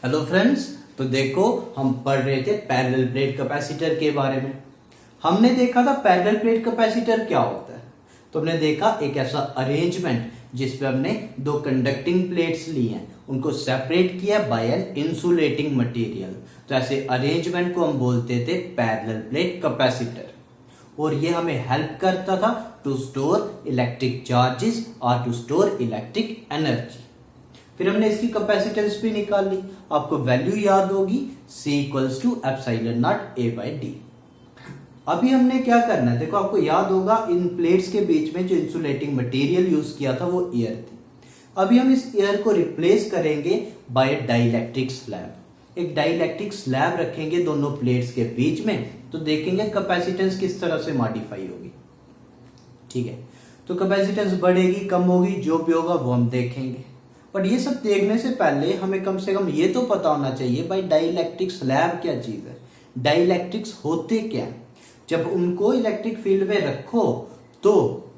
Hello friends. तो देखो, हम पढ़ रहे थे पैरेलल प्लेट कैपेसिटर के बारे में। हमने देखा था पैरेलल प्लेट कैपेसिटर क्या होता है। तो हमने देखा एक ऐसा अरेंजमेंट जिसपे हमने दो कंडक्टिंग प्लेट्स ली हैं, उनको सेपरेट किया बाय एन इंसुलेटिंग मटेरियल। तो ऐसे अरेंजमेंट को हम बोलते थे पैरेलल प्लेट कैपेसिटर, और ये हमें हेल्प करता था टू स्टोर इलेक्ट्रिक चार्जेस और टू स्टोर इलेक्ट्रिक एनर्जी। फिर हमने इसकी कैपेसिटेंस भी निकाल ली। आपको वैल्यू याद होगी, C equals to epsilon not A by D. अभी हमने क्या करना है, देखो आपको याद होगा इन प्लेट्स के बीच में जो इंसुलेटिंग मटेरियल यूज किया था वो एयर थी। अभी हम इस एयर को रिप्लेस करेंगे बाय डाइलेक्ट्रिक स्लैब। एक डाइलेक्ट्रिक स्लैब रखेंगे दोनों प्लेट्स के बीच में, तो देखेंगे कैपेसिटेंस किस तरह से मॉडिफाई होगी। ठीक है, तो कैपेसिटेंस बढ़ेगी कम होगी, जो भी होगा वो हम देखेंगे। बट ये सब देखने से पहले हमें कम से कम ये तो पता होना चाहिए भाई डाइलेक्ट्रिक स्लैब क्या चीज है, डाइलेक्ट्रिक्स होते क्या है, जब उनको इलेक्ट्रिक फील्ड में रखो तो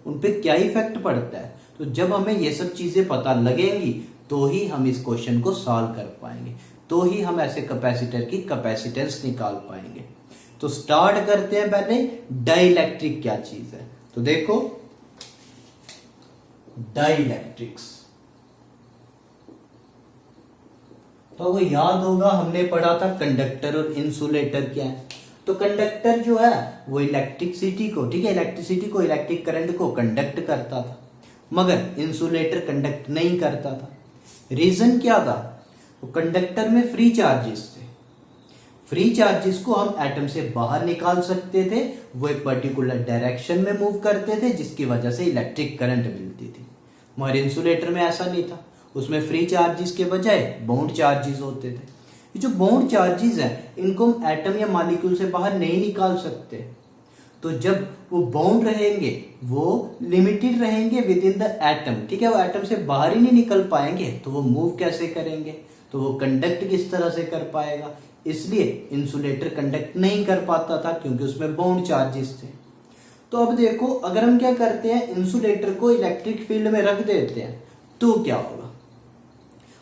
उन पे क्या इफेक्ट पड़ता है। तो जब हमें ये सब चीजें पता लगेंगी तो ही हम इस क्वेश्चन को सॉल्व कर पाएंगे, तो ही हम ऐसे कैपेसिटर की कैपेसिटेंस निकाल पाएंगे। तो स्टार्ट करते हैं पहले डाइलेक्ट्रिक क्या चीज है। तो देखो डाइलेक्ट्रिक्स, तो वो याद होगा हमने पढ़ा था कंडक्टर और इंसुलेटर क्या है। तो कंडक्टर जो है वो इलेक्ट्रिसिटी को, ठीक है, इलेक्ट्रिसिटी को, इलेक्ट्रिक करंट को कंडक्ट करता था, मगर इंसुलेटर कंडक्ट नहीं करता था। रीजन क्या था, वो कंडक्टर में फ्री चार्जेस थे। फ्री चार्जेस को हम एटम से बाहर निकाल सकते थे, वो एक पर्टिकुलर डायरेक्शन में मूव करते थे जिसकी वजह से इलेक्ट्रिक करंट मिलती थी। मगर इंसुलेटर में ऐसा नहीं था, उसमें फ्री चार्जेस के बजाय बाउंड चार्जेस होते थे। ये जो बाउंड चार्जेस हैं इनको हम एटम या मॉलिक्यूल से बाहर नहीं निकाल सकते। तो जब वो बाउंड रहेंगे, वो लिमिटेड रहेंगे विद इन द एटम, ठीक है, वो एटम से बाहर ही नहीं निकल पाएंगे, तो वो मूव कैसे करेंगे, तो वो कंडक्ट किस तरह से कर पाएगा। इसलिए इंसुलेटर कंडक्ट नहीं कर पाता था क्योंकि उसमें बाउंड चार्जेस थे। तो अब देखो, अगर हम क्या करते हैं, इंसुलेटर को इलेक्ट्रिक फील्ड में रख देते हैं तो क्या होगा।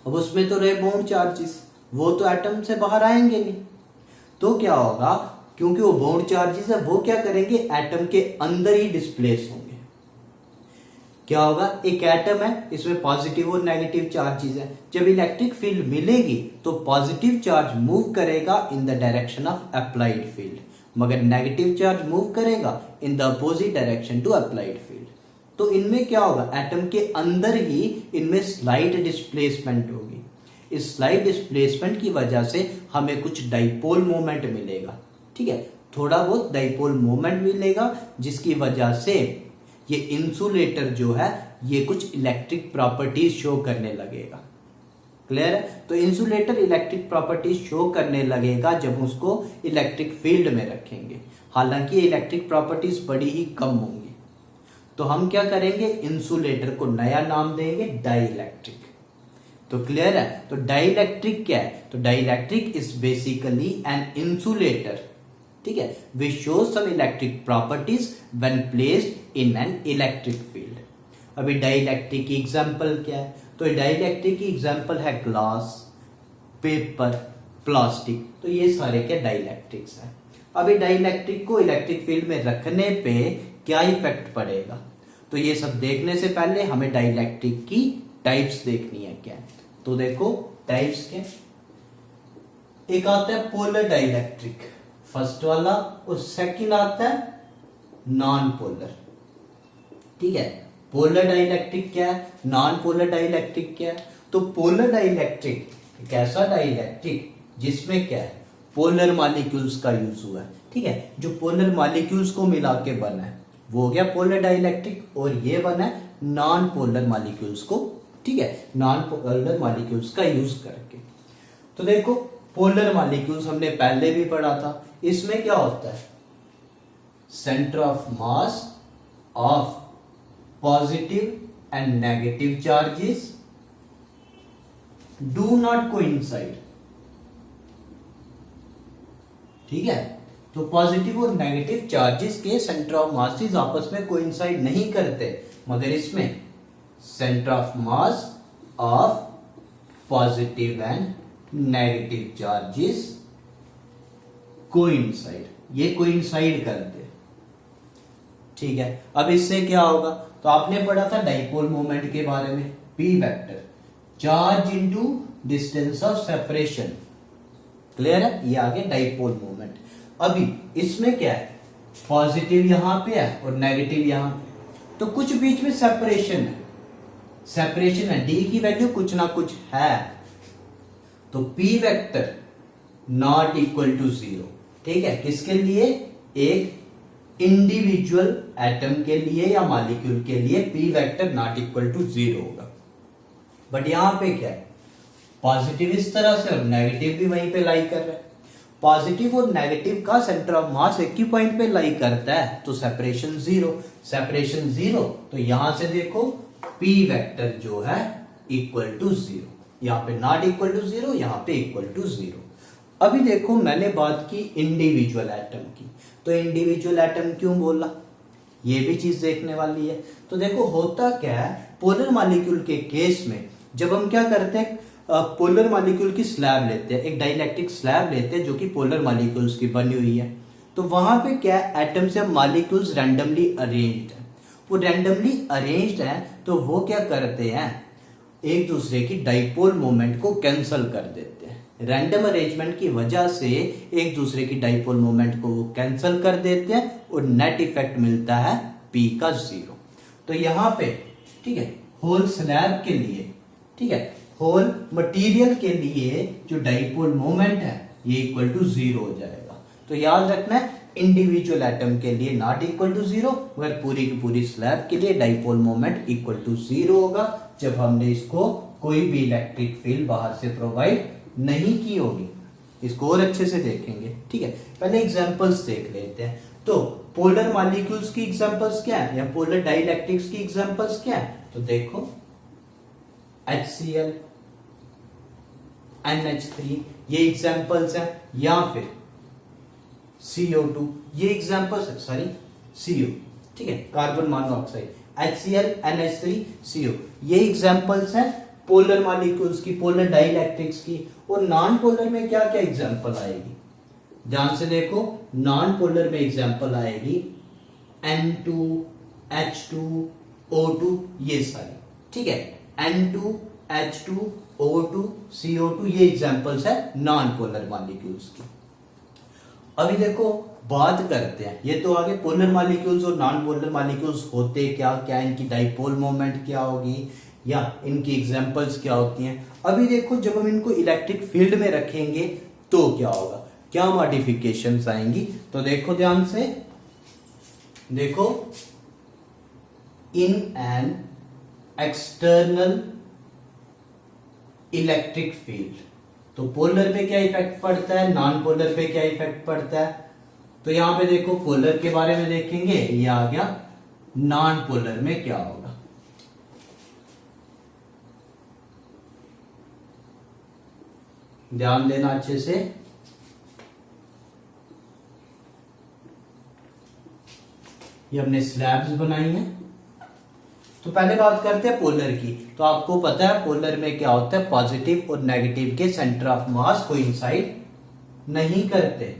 अब उसमें तो रहे बाउंड चार्जेस, वो तो एटम से बाहर आएंगे नहीं। तो क्या होगा, क्योंकि वो बाउंड चार्जेस है, वो क्या करेंगे, एटम के अंदर ही डिस्प्लेस होंगे। क्या होगा, एक एटम है, इसमें पॉजिटिव और नेगेटिव चार्जेस है। जब इलेक्ट्रिक फील्ड मिलेगी तो पॉजिटिव चार्ज मूव करेगा in the direction of applied field, मगर नेगेटिव चार्ज मूव करेगा in the opposite direction to applied field. तो इनमें क्या होगा, एटम के अंदर ही इनमें स्लाइट डिस्प्लेसमेंट होगी। इस स्लाइट डिस्प्लेसमेंट की वजह से हमें कुछ डाइपोल मोमेंट मिलेगा, ठीक है, थोड़ा बहुत डाइपोल मोमेंट मिलेगा, जिसकी वजह से ये इंसुलेटर जो है ये कुछ इलेक्ट्रिक प्रॉपर्टीज शो करने लगेगा। क्लियर है, तो इंसुलेटर इलेक्ट्रिक प्रॉपर्टीज शो करने लगेगा जब उसको इलेक्ट्रिक फील्ड में रखेंगे। हालांकि इलेक्ट्रिक प्रॉपर्टीज बड़ी ही कम होंगी। तो हम क्या करेंगे, इंसुलेटर को नया नाम देंगे डाइलेक्ट्रिक। तो क्लियर है, तो डाइलेक्ट्रिक क्या है, तो dielectric is basically an insulator, ठीक है, which show some electric properties when placed in an electric field. अभी डाइलेक्ट्रिक की एग्जांपल क्या है, तो डाइलेक्ट्रिक की एग्जांपल है ग्लास, पेपर, प्लास्टिक। तो ये सारे क्या डाइलेक्ट्रिक्स है। अभी डाइलेक्ट्रिक को इलेक्ट्रिक फील्ड में रखने पे क्या इफेक्ट पड़ेगा, तो ये सब देखने से पहले हमें डाइलेक्ट्रिक की टाइप्स देखनी है क्या है। तो देखो टाइप्स के, एक आता है पोलर डाइलेक्ट्रिक, फर्स्ट वाला, और सेकंड आता है नॉन पोलर। ठीक है, पोलर डाइलेक्ट्रिक क्या है, नॉन पोलर डाइलेक्ट्रिक क्या है। तो पोलर डाइलेक्ट्रिक एक ऐसा डाइलेक्ट्रिक जिसमें क्या है, पोलर मॉलिक्यूल्स का यूज हुआ है, ठीक है, जो पोलर मॉलिक्यूल्स को मिला के बना है वो हो गया पोलर डाइलेक्ट्रिक, और ये बना है नॉन पोलर मॉलिक्यूल्स को, ठीक है, नॉन पोलर मॉलिक्यूल्स का यूज करके। तो देखो पोलर मॉलिक्यूल्स हमने पहले भी पढ़ा था, इसमें क्या होता है, centre of mass of positive and negative charges do not coincide, ठीक है, तो पॉजिटिव और नेगेटिव चार्जेस के सेंटर ऑफ मासेस आपस में कोइंसाइड नहीं करते, मगर इसमें centre of mass of positive and negative charges coincide, ये कोइंसाइड करते हैं, ठीक है। अब इससे क्या होगा, तो आपने पढ़ा था डाइपोल मोमेंट के बारे में, P vector charge into distance of separation, clear है, ये आगे डाइपोल मोमेंट। अभी इसमें क्या है, पॉजिटिव यहां पे है और नेगेटिव यहां पे, तो कुछ बीच में सेपरेशन है, सेपरेशन है, डी की वैल्यू कुछ ना कुछ है, तो P vector not equal to zero, ठीक है। किसके लिए, एक इंडिविजुअल एटम के लिए या मॉलिक्यूल के लिए P vector not equal to zero होगा। बट यहां पे क्या है, पॉजिटिव इस तरह से और नेगेटिव भी वहीं पे लाई कर रहा है, पॉजिटिव और नेगेटिव का सेंटर ऑफ मास एक ही पॉइंट पे लाई करता है, तो सेपरेशन जीरो, सेपरेशन जीरो, तो यहां से देखो पी वेक्टर जो है इक्वल टू जीरो, यहां पे नॉट इक्वल टू जीरो, यहां पे इक्वल टू जीरो। अभी देखो मैंने बात की इंडिविजुअल एटम की, तो इंडिविजुअल एटम क्यों बोला, ये भी चीज देखने वाली है। तो देखो होता क्या है, पोलर मॉलिक्यूल के केस में जब हम क्या करते हैं, पोलर मॉलिक्यूल की स्लैब लेते हैं, एक डाइलेक्ट्रिक स्लैब लेते हैं जो कि पोलर मॉलिक्यूल्स की बनी हुई है, तो वहां पे क्या है, एटम्स या मॉलिक्यूल्स रैंडमली अरेंज्ड है, वो रैंडमली अरेंज्ड है, तो वो क्या करते हैं, एक दूसरे की डाइपोल मोमेंट को कैंसल कर देते हैं, रैंडम अरेंजमेंट की वजह से एक दूसरे की डाइपोल मोमेंट को वो कैंसल कर देते हैं और नेट इफेक्ट मिलता है पी का जीरो। तो यहां पे ठीक है, होल स्लैब के लिए, ठीक है, होल मटेरियल के लिए जो डाइपोल मोमेंट है ये इक्वल टू जीरो हो जाएगा। तो याद रखना है, इंडिविजुअल एटम के लिए नॉट इक्वल टू जीरो, मगर पूरी की पूरी स्लैब के लिए dipole moment equal to zero होगा जब हमने इसको कोई भी इलेक्ट्रिक फील्ड बाहर से प्रोवाइड नहीं की होगी। इसको और अच्छे से देखेंगे, ठीक है। पहले एग्जांपल्स देख लेते हैं। तो पोलर मॉलिक्यूल्स की एग्जांपल्स क्या है, या पोलर डाइलेक्ट्रिक्स की एग्जांपल्स क्या है, तो देखो HCl, NH3 ये एग्जांपल्स हैं, या फिर CO2 ये एग्जांपल्स है, सॉरी CO, ठीक है, carbon monoxide, HCl, NH3, CO ये एग्जांपल्स हैं पोलर मॉलिक्यूल्स की, पोलर डाइलेक्ट्रिक्स की। और नॉन पोलर में क्या क्या एग्जांपल आएगी, ध्यान से देखो, नॉन पोलर में एग्जांपल आएगी N2, H2, O2 ये सारी, ठीक है, N2, H2, O2, CO2 ये एग्जांपल्स है नॉन पोलर मॉलिक्यूल्स की। अभी देखो बात करते हैं, ये तो आगे पोलर मॉलिक्यूल्स और नॉन पोलर मॉलिक्यूल्स होते क्या क्या, इनकी डाइपोल मोमेंट क्या होगी, या इनकी एग्जांपल्स क्या होती हैं। अभी देखो जब हम इनको इलेक्ट्रिक फील्ड में रखेंगे तो क्या होगा, क्या मॉडिफिकेशंस आएंगी, तो देखो ध्यान से, देखो in an external electric field, तो पोलर पे क्या इफेक्ट पड़ता है, नॉन पोलर पे क्या इफेक्ट पड़ता है। तो यहां पे देखो पोलर के बारे में देखेंगे, ये आ गया, नॉन पोलर में क्या होगा, ध्यान देना अच्छे से। ये हमने स्लैब्स बनाई हैं। तो पहले बात करते हैं पोलर की। तो आपको पता है पोलर में क्या होता है, पॉजिटिव और नेगेटिव के सेंटर ऑफ मास कोइंसाइड नहीं करते।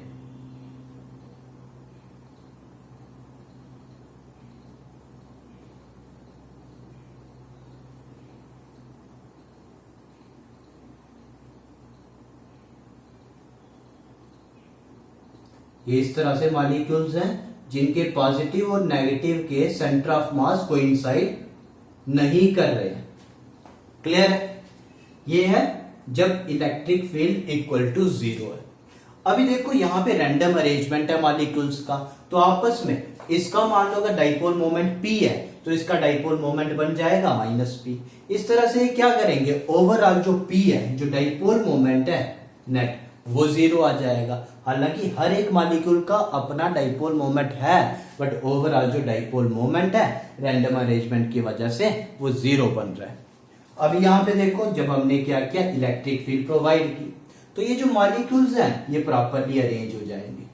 ये इस तरह से मॉलिक्यूल्स हैं जिनके पॉजिटिव और नेगेटिव के सेंटर ऑफ मास कोइंसाइड नहीं कर रहे हैं, क्लियर है। ये है जब electric field equal to zero है। अभी देखो यहां पे रैंडम अरेंजमेंट है मॉलिक्यूल्स का, तो आपस में इसका मान लो अगर डाइपोल मोमेंट p है तो इसका डाइपोल मोमेंट बन जाएगा -p। इस तरह से क्या करेंगे, ओवरऑल जो p है, जो डाइपोल मोमेंट है नेट, वो जीरो आ जाएगा। हालांकि हर एक मॉलिक्यूल का अपना डाइपोल मोमेंट है, बट ओवरऑल जो डाइपोल मोमेंट है रैंडम अरेंजमेंट की वजह से वो जीरो बन रहा है। अब यहां पे देखो जब हमने क्या किया, इलेक्ट्रिक फील्ड प्रोवाइड की, तो ये जो मॉलिक्यूल्स हैं ये प्रॉपरली अरेंज हो जाएंगे,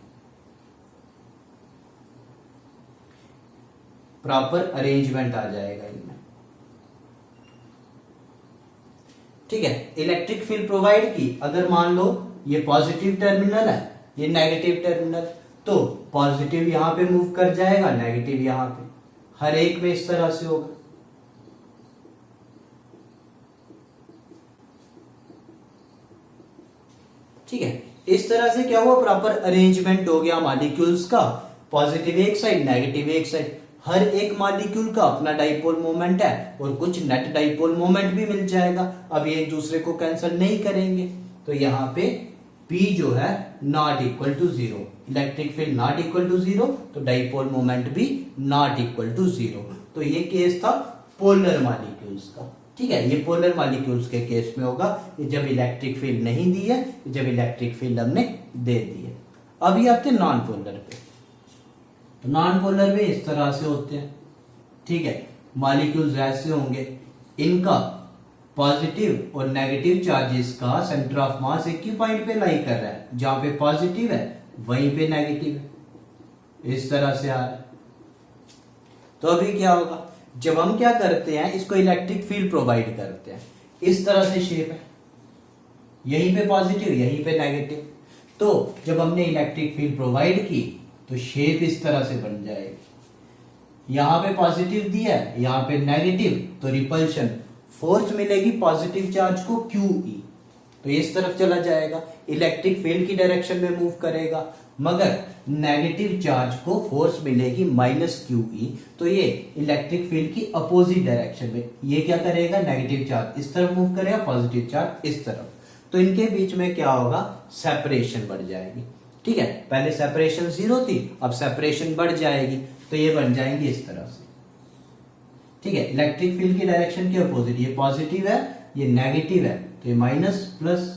प्रॉपर अरेंजमेंट आ जाएगा इनमें। ठीक है, इलेक्ट्रिक फील्ड प्रोवाइड की। अगर मान लो ये पॉजिटिव टर्मिनल है, ये नेगेटिव टर्मिनल, तो पॉजिटिव यहां पे मूव कर जाएगा, नेगेटिव यहां पे, हर एक में इस तरह से होगा। ठीक है, इस तरह से क्या हुआ, प्रॉपर अरेंजमेंट हो गया मॉलिक्यूल्स का, पॉजिटिव एक साइड, नेगेटिव एक साइड। हर एक मॉलिक्यूल का अपना डाइपोल मोमेंट है और कुछ नेट डाइपोल मोमेंट भी मिल जाएगा। अब ये एक दूसरे को कैंसिल नहीं करेंगे, तो यहाँ पे P जो है not equal to zero, electric field not equal to zero, तो डाइपोल मोमेंट भी नॉट इक्वल टू जीरो। तो ये केस था पोलर मॉलिक्यूल्स का। ठीक है, ये पोलर मॉलिक्यूल्स के केस में होगा, जब इलेक्ट्रिक फील्ड नहीं दी है, जब इलेक्ट्रिक फील्ड हमने दे दी है। अभी आते हैं नॉन पोलर पे। तो नॉन पोलर में इस तरह से होते हैं। ठीक है, मॉलिक्यूल्स ऐसे होंगे, इनका पॉजिटिव और नेगेटिव चार्जेस का सेंटर ऑफ मास एक ही पॉइंट पे लाई कर रहा है, जहां पे पॉजिटिव है वहीं पे नेगेटिव है, इस तरह से आ रहा है। तो अभी क्या होगा, जब हम क्या करते हैं, इसको इलेक्ट्रिक फील्ड प्रोवाइड करते हैं, इस तरह से शेप है, यहीं पे पॉजिटिव यहीं पे नेगेटिव। तो जब हमने इलेक्ट्रिक फील्ड प्रोवाइड की तो शेप इस तरह से बन जाएगी, यहां पे पॉजिटिव दिया है, यहां पे नेगेटिव, तो रिपल्शन फोर्स मिलेगी पॉजिटिव चार्ज को QE, तो इस तरफ चला जाएगा, इलेक्ट्रिक फील्ड की डायरेक्शन में मूव करेगा। मगर नेगेटिव चार्ज को फोर्स मिलेगी -QE, तो ये इलेक्ट्रिक फील्ड की अपोजिट डायरेक्शन में, ये क्या करेगा, नेगेटिव चार्ज इस तरफ मूव करेगा, पॉजिटिव चार्ज इस तरफ। तो इनके बीच में क्या होगा, सेपरेशन बढ़ जाएगी। ठीक है, पहले सेपरेशन 0 थी, अब सेपरेशन बढ़ जाएगी, तो ये बन जाएंगे इस तरह से। ठीक है, इलेक्ट्रिक फील्ड की डायरेक्शन के अपोजिट, ये पॉजिटिव है, ये नेगेटिव है, तो ये माइनस प्लस,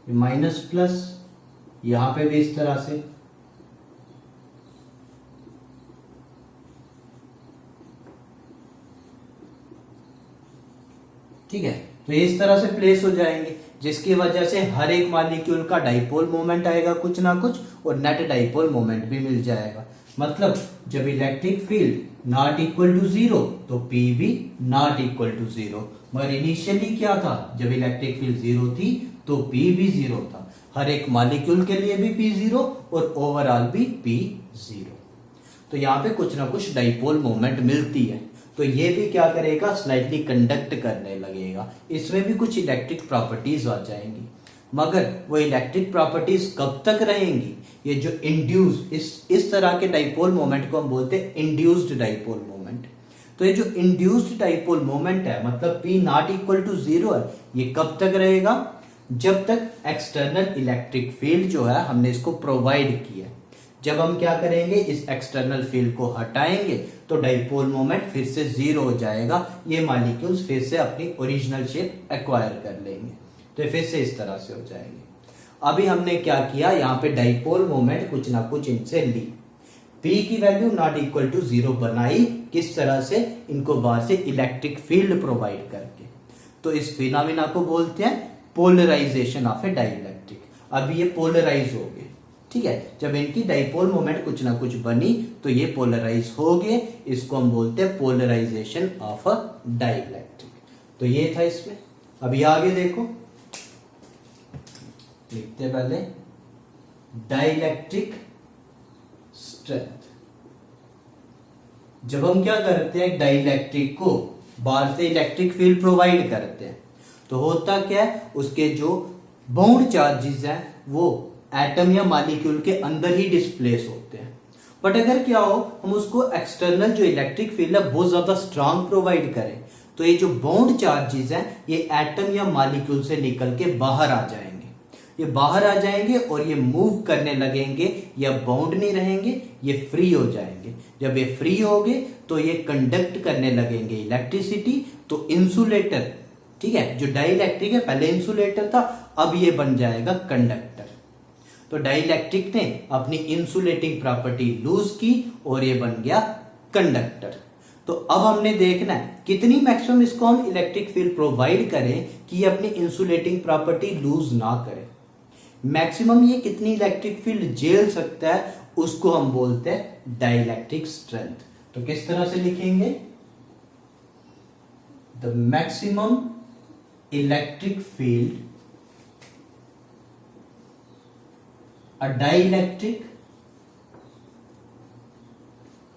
ये माइनस प्लस, यहां पे भी इस तरह से। ठीक है, तो ये इस तरह से प्लेस हो जाएंगे, जिसकी वजह से हर एक मॉलिक्यूल का डाइपोल मोमेंट आएगा कुछ ना कुछ, और नेट डाइपोल मोमेंट भी मिल जाएगा। मतलब जब electric field not equal to zero, तो P भी नॉट इक्वल टू जीरो। मगर इनिशियली क्या था, जब इलेक्ट्रिक फील्ड जीरो थी तो P भी जीरो था, हर एक मॉलिक्यूल के लिए भी P जीरो और ओवरऑल भी P जीरो। तो यहाँ पे कुछ ना कुछ डाइपोल मोमेंट मिलती है, तो ये भी क्या करेगा, स्लाइटली कंडक्ट करने लगेगा, इसमें भी कुछ इलेक्ट्रिक प्रॉपर्टीज आ जाएंगी। मगर वो इलेक्ट्रिक प्रॉपर्टीज कब तक रहेंगी, ये जो इंड्यूस, इस तरह के डाइपोल मोमेंट को हम बोलते हैं इंड्यूस्ड डाइपोल मोमेंट। तो ये जो इंड्यूस्ड डाइपोल मोमेंट है, मतलब P not equal to zero है, ये कब तक रहेगा, जब तक एक्सटर्नल इलेक्ट्रिक फील्ड जो है हमने इसको प्रोवाइड किया। जब हम क्या करेंगे, इस एक्सटर्नल फील्ड को हटाएंगे तो डाइपोल मोमेंट फिर से जीरो हो जाएगा, ये मॉलिक्यूल्स फिर से अपनी ओरिजिनल शेप एक्वायर कर लेंगे, तो फिर से इस तरह से हो जाएंगे। अभी हमने क्या किया, यहाँ पे डाइपोल मोमेंट कुछ ना कुछ इनसे ली, P की value not equal to zero बनाई, किस तरह से, इनको बाहर से इलेक्ट्रिक फील्ड प्रोवाइड करके। तो इस फिनोमेना को बोलते हैं पोलराइजेशन ऑफ ए डाइइलेक्ट्रिक। अब ये पोलराइज हो गए। ठीक है, जब इनकी डाइपोल मोमेंट कुछ ना कुछ बनी तो ये पोलराइज हो गए, इसको हम बोलते हैं पोलराइजेशन ऑफ अ डाइइलेक्ट्रिक। तो ये था इसमें। अभी आगे देखो, लिखते पहले डाइइलेक्ट्रिक स्ट्रेंथ। जब हम क्या करते हैं, डाइइलेक्ट्रिक को बाहर से इलेक्ट्रिक फील्ड प्रोवाइड करते हैं, तो होता क्या है, उसके जो बाउंड चार्जेस हैं वो एटम या मॉलिक्यूल के अंदर ही डिस्प्लेस होते हैं। बट अगर क्या हो, हम उसको एक्सटर्नल जो इलेक्ट्रिक फील्ड है बहुत ज्यादा स्ट्रांग प्रोवाइड करें, तो ये जो बाउंड चार्जेस हैं ये एटम या मॉलिक्यूल से निकल के बाहर आ जाएंगे। ये बाहर आ जाएंगे और ये मूव करने लगेंगे, या बाउंड नहीं रहेंगे, ये फ्री हो जाएंगे। जब ये फ्री होंगे तो ये कंडक्ट करने लगेंगे इलेक्ट्रिसिटी। तो इंसुलेटर, ठीक है, जो डाइइलेक्ट्रिक है पहले इंसुलेटर था, अब ये बन जाएगा कंडक्टर। तो डाइइलेक्ट्रिक ने अपनी इंसुलेटिंग प्रॉपर्टी लूज की और ये बन गया कंडक्टर। तो अब हमने देखना है कितनी मैक्सिमम इसको हम इलेक्ट्रिक फील्ड प्रोवाइड करें कि ये अपनी इंसुलेटिंग प्रॉपर्टी लूज ना करे। मैक्सिमम ये कितनी इलेक्ट्रिक फील्ड झेल सकता है, उसको हम बोलते हैं डाइइलेक्ट्रिक स्ट्रेंथ। तो किस तरह से लिखेंगे, the maximum electric field, a dielectric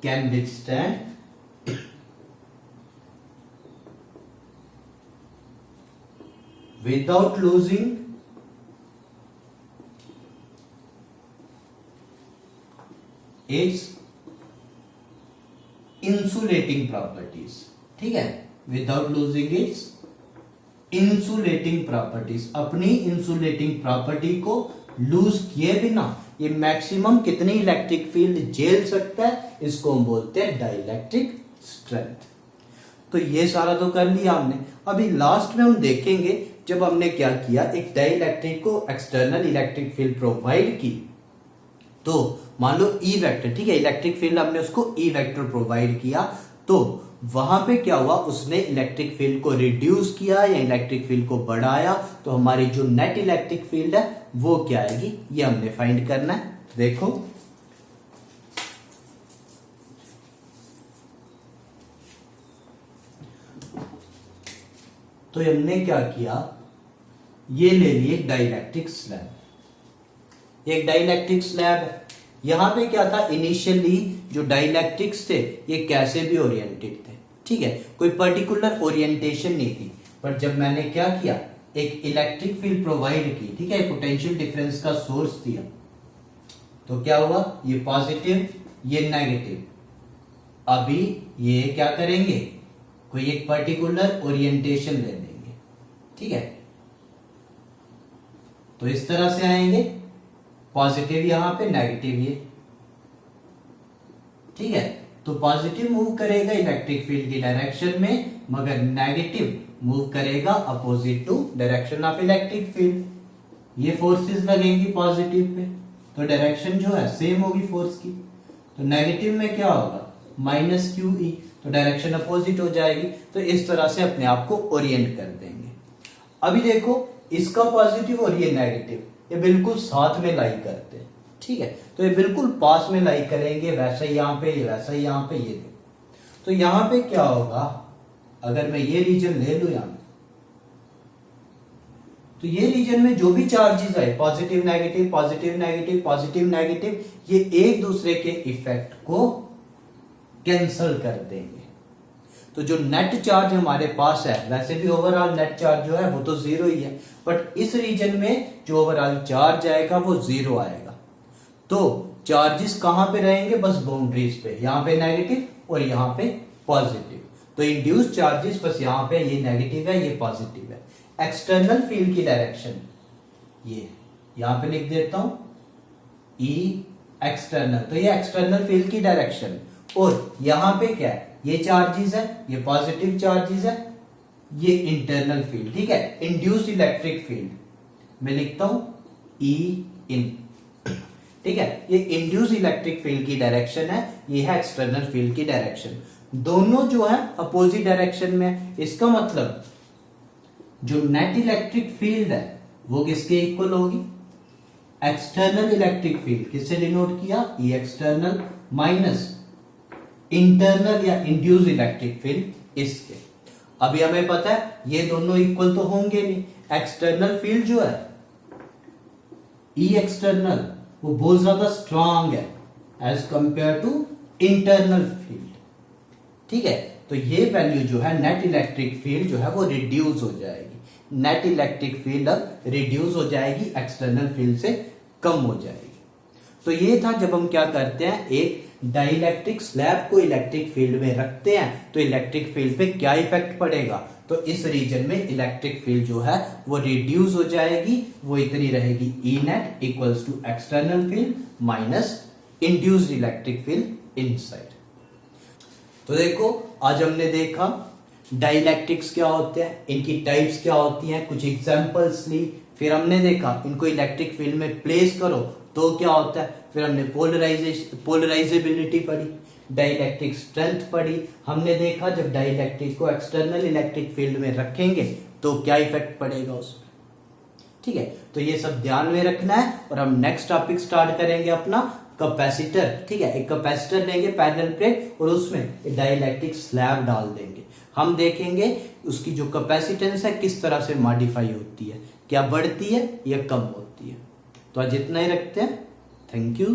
can withstand without losing its insulating properties. ठीक है, without losing its insulating properties, अपनी इंसुलेटिंग प्रॉपर्टी को लूज किए बिना ये मैक्सिमम कितनी इलेक्ट्रिक फील्ड झेल सकता है, इसको हम बोलते हैं डाइलेक्ट्रिक स्ट्रेंथ। तो ये सारा तो कर लिया हमने। अभी लास्ट में हम देखेंगे जब हमने क्या किया, एक डाइलेक्ट्रिक को एक्सटर्नल इलेक्ट्रिक फील्ड प्रोवाइड की, तो मान लो ई वेक्टर, ठीक है, इलेक्ट्रिक फील्ड हमने उसको ई वेक्टर प्रोवाइड किया, तो वहां पे क्या हुआ, उसने इलेक्ट्रिक फील्ड को रिड्यूस किया या इलेक्ट्रिक फील्ड को बढ़ाया, तो हमारी जो नेट इलेक्ट्रिक फील्ड है वो क्या आएगी, ये हमने फाइंड करना है। देखो तो हमने क्या किया, ये ले लिए डाइलेक्ट्रिक स्लैब, एक डाइलेक्ट्रिक स्लैब है। यहां पे क्या था, इनिशियली जो डाइलेक्ट्रिक्स थे ये कैसे भी ओरिएंटेड थे, ठीक है, कोई पर्टिकुलर ओरिएंटेशन नहीं थी, पर जब मैंने क्या किया, एक इलेक्ट्रिक फील्ड प्रोवाइड की, ठीक है, पोटेंशियल डिफरेंस का सोर्स दिया, तो क्या हुआ, ये पॉजिटिव ये नेगेटिव, अभी ये क्या करेंगे, कोई एक पर्टिकुलर ओरिएंटेशन ले लेंगे, ठीक है, तो इस तरह से आएंगे, पॉजिटिव यहां पे नेगेटिव ये, ठीक है, तो पॉजिटिव मूव करेगा इलेक्ट्रिक फील्ड की डायरेक्शन में, मगर नेगेटिव मूव करेगा opposite to direction of electric field. ये फोर्सेस लगेंगी पॉजिटिव पे, तो डायरेक्शन जो है सेम होगी फोर्स की, तो नेगेटिव में क्या होगा, माइनस क्यू ई, तो डायरेक्शन अपोजिट हो जाएगी। तो इस तरह से अपने आप को ओरिएंट कर देंगे। अभी देखो इसका पॉजिटिव और ये नेगेटिव, ये बिल्कुल साथ में लाई करते हैं, ठीक है, तो ये बिल्कुल पास में लाई करेंगे, वैसा ही यहाँ पे, वैसा ही यहाँ पे, ये देखो, तो यहाँ पे क्या होगा, अगर मैं ये रीजन ले लू यहां, तो ये रीजन में जो भी चार्जेस आए, positive negative positive negative positive negative, ये एक दूसरे के इफेक्ट को कैंसल कर देंगे। तो जो नेट चार्ज हमारे पास है, वैसे भी ओवरऑल नेट चार्ज जो है वो तो जीरो ही है, बट इस रीजन में जो ओवरऑल चार्ज आएगा वो जीरो आएगा। तो चार्जेस कहां पे रहेंगे, बस बाउंड्रीज पे, यहां पे नेगेटिव और यहां पे पॉजिटिव। तो इंड्यूस चार्जेस बस यहां पे, ये नेगेटिव है ये पॉजिटिव है। एक्सटर्नल फील्ड की डायरेक्शन ये यहां पे लिख देता हूं, ई एक्सटर्नल, तो ये एक्सटर्नल फील्ड की डायरेक्शन, और यहां पे क्या है, ये चार्जेस है, ये पॉजिटिव चार्जेस है, ये इंटरनल फील्ड, ठीक है, इंड्यूस्ड इलेक्ट्रिक फील्ड मैं लिखता हूं ई इन, ठीक है, ये इंड्यूस्ड इलेक्ट्रिक फील्ड की डायरेक्शन है, ये है एक्सटर्नल फील्ड की डायरेक्शन। दोनों जो है अपोजिट डायरेक्शन में, इसका मतलब जो नेट इलेक्ट्रिक फील्ड है वो किसके इक्वल होगी, एक्सटर्नल इलेक्ट्रिक फील्ड, किससे डिनोट किया, ई एक्सटर्नल माइनस इंटरनल या इंड्यूस्ड इलेक्ट्रिक फील्ड इसके। अभी हमें पता है ये दोनों इक्वल तो होंगे नहीं, एक्सटर्नल फील्ड जो है ई एक्सटर्नल वो बहुत ज्यादा स्ट्रांग है as compare to internal field, ठीक है, तो ये वैल्यू जो है नेट इलेक्ट्रिक फील्ड जो है वो रिड्यूस हो जाएगी, नेट इलेक्ट्रिक फील्ड अब रिड्यूस हो जाएगी, एक्सटर्नल फील्ड से कम हो जाएगी। तो ये था जब हम क्या करते हैं, एक डाइलेक्ट्रिक स्लैब को इलेक्ट्रिक फील्ड में रखते हैं तो इलेक्ट्रिक फील्ड पे क्या इफेक्ट पड़ेगा, तो इस रीजन में इलेक्ट्रिक फील्ड जो है वो रिड्यूस हो जाएगी, वो इतनी रहेगी, E net equals to external field minus induced electric field inside. तो देखो आज हमने देखा डाइलेक्ट्रिक्स क्या होते हैं, इनकी टाइप्स क्या होती हैं, कुछ एग्जांपल्स ली, फिर हमने देखा इनको इलेक्ट्रिक फील्ड में प्लेस करो तो क्या होता है, फिर हमने पोलराइजेबिलिटी पढ़ी, डाइलेक्ट्रिक स्ट्रेंथ पढ़ी, हमने देखा जब डाइलेक्ट्रिक को एक्सटर्नल इलेक्ट्रिक फील्ड में रखेंगे तो क्या इफेक्ट पड़ेगा उसमें, ठीक है, तो ये सब ध्यान में रखना है। और हम नेक्स्ट टॉपिक स्टार्ट करेंगे अपना कैपेसिटर, ठीक है, एक कैपेसिटर लेंगे पैरेलल प्लेट और उसमें एक डाइइलेक्ट्रिक स्लैब डाल देंगे। हम देखेंगे उसकी जो कैपेसिटेंस है किस तरह से मॉडिफाई होती है, क्या बढ़ती है या कम होती है। तो आज इतना ही रखते हैं। Thank you.